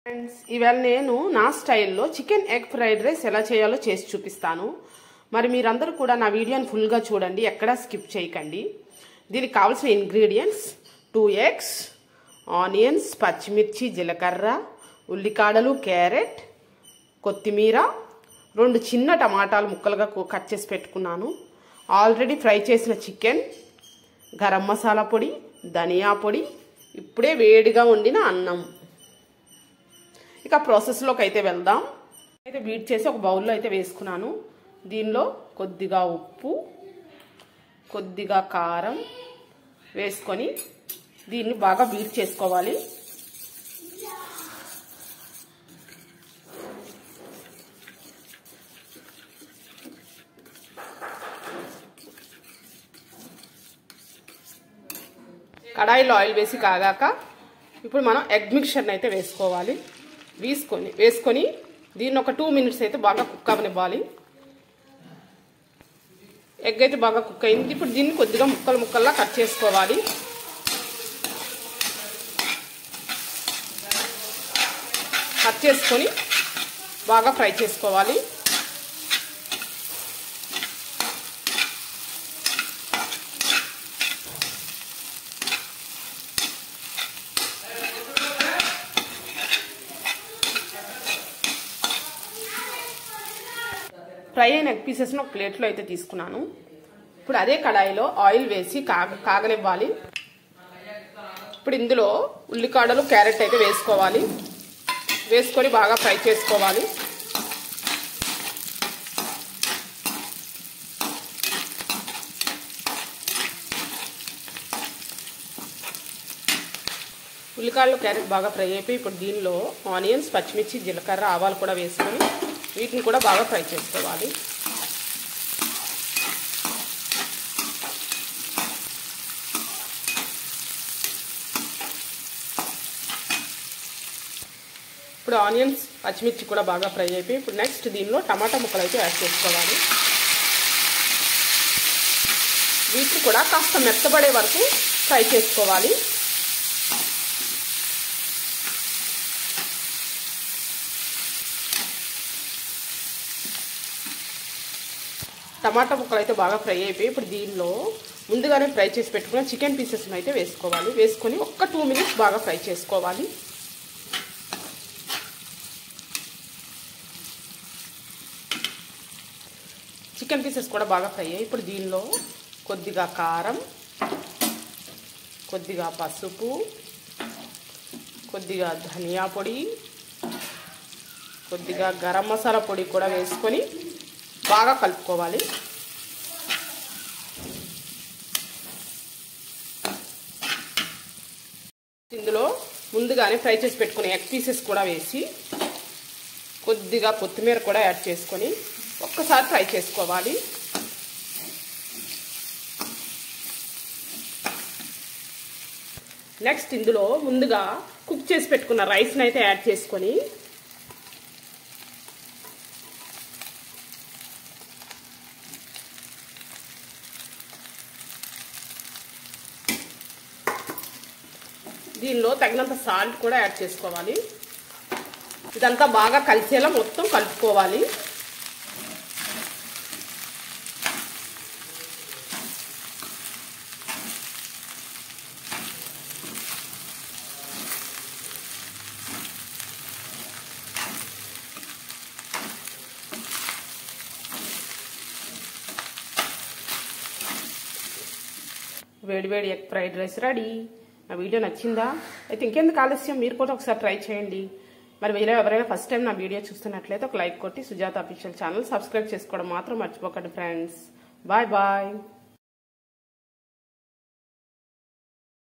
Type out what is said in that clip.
Friends, ఇవాళ నేను నా స్టైల్లో చికెన్ ఎగ్ ఫ్రైడ్ రైస్ ఎలా చేయాలో చేసి చూపిస్తాను. మరి మీరందరూ కూడా నా వీడియోని ఫుల్గా చూడండి, ఎక్కడా స్కిప్ చేయకండి. దీనికి కావాల్సిన ఇంగ్రీడియంట్స్ 2 ఎగ్స్, ఆనియన్స్, పచ్చిమిర్చి, జీలకర్ర, ఉల్లికాడలు, క్యారెట్, కొత్తిమీర, 2 చిన్న టమాటాలు ముక్కలుగా కట్ చేసి పెట్టుకున్నాను, ఆల్రెడీ ఫ్రై చేసిన చికెన్, గరం మసాలా పొడి, ధనియా పొడి, ఇప్పుడే వేడిగా వండిన అన్నం. ఇక ప్రాసెస్లోకి అయితే వెళ్దాం. అయితే బీట్ చేసి ఒక బౌల్లో అయితే వేసుకున్నాను. దీనిలో కొద్దిగా ఉప్పు, కొద్దిగా కారం వేసుకొని దీన్ని బాగా బీట్ చేసుకోవాలి. కడాయిలో ఆయిల్ వేసి కాగాక ఇప్పుడు మనం ఎగ్ మిక్చర్ని అయితే వేసుకోవాలి. వేసుకొని దీన్ని ఒక 2 మినిట్స్ అయితే బాగా కుక్ అవనివ్వాలి. ఎగ్ అయితే బాగా కుక్ అయింది. ఇప్పుడు దీన్ని కొద్దిగా ముక్కల్లా కట్ చేసుకోవాలి. కట్ చేసుకొని బాగా ఫ్రై చేసుకోవాలి. ఫ్రై అయిన ఎగ్ పీసెస్ని ఒక ప్లేట్లో అయితే తీసుకున్నాను. ఇప్పుడు అదే కడాయిలో ఆయిల్ వేసి కాగనివ్వాలి. ఇప్పుడు ఇందులో ఉల్లికాడలు, క్యారెట్ అయితే వేసుకోవాలి. వేసుకొని బాగా ఫ్రై చేసుకోవాలి. ఉల్లికాడలు, క్యారెట్ బాగా ఫ్రై అయిపోయి ఇప్పుడు దీనిలో ఆనియన్స్, పచ్చిమిర్చి, జీలకర్ర, ఆవాలు కూడా వేసుకొని వీటిని కూడా బాగా ఫ్రై చేసుకోవాలి. ఇప్పుడు ఆనియన్స్, పచ్చిమిర్చి కూడా బాగా ఫ్రై అయిపోయి ఇప్పుడు నెక్స్ట్ దీనిలో టమాటా ముక్కలు అయితే యాడ్ చేసుకోవాలి. వీటిని కూడా కాస్త మెత్తబడే వరకు ఫ్రై చేసుకోవాలి. టమాటా ముక్కలు అయితే బాగా ఫ్రై అయిపోయి ఇప్పుడు దీనిలో ముందుగానే ఫ్రై చేసి పెట్టుకున్న చికెన్ పీసెస్ని అయితే వేసుకోవాలి. వేసుకొని ఒక్క 2 మినిట్స్ బాగా ఫ్రై చేసుకోవాలి. చికెన్ పీసెస్ కూడా బాగా ఫ్రై అయ్యి ఇప్పుడు దీనిలో కొద్దిగా కారం, కొద్దిగా పసుపు, కొద్దిగా ధనియా పొడి, కొద్దిగా గరం మసాలా పొడి కూడా వేసుకొని బాగా కలుపుకోవాలి. ఇందులో ముందుగానే ఫ్రై చేసి పెట్టుకునే ఎగ్ పీసెస్ కూడా వేసి కొద్దిగా కొత్తిమీర కూడా యాడ్ చేసుకొని ఒక్కసారి ఫ్రై చేసుకోవాలి. నెక్స్ట్ ఇందులో ముందుగా కుక్ చేసి పెట్టుకున్న రైస్ని అయితే యాడ్ చేసుకొని దీనిలో తగినంత సాల్ట్ కూడా యాడ్ చేసుకోవాలి. ఇదంతా బాగా కలిసేలా మొత్తం కలుపుకోవాలి. వేడివేడి ఎగ్ ఫ్రైడ్ రైస్ రెడీ. నా వీడియో నచ్చిందా? అయితే ఇంకెందుకు ఆలస్యం, మీరు కూడా ఒకసారి ట్రై చేయండి. మరి మీరు ఎవరైనా ఫస్ట్ టైం నా వీడియో చూస్తున్నట్లయితే ఒక లైక్ కొట్టి సుజాత అఫీషియల్ ఛానల్ సబ్స్క్రైబ్ చేసుకోవడం మాత్రం మర్చిపోకండి ఫ్రెండ్స్. Bye bye.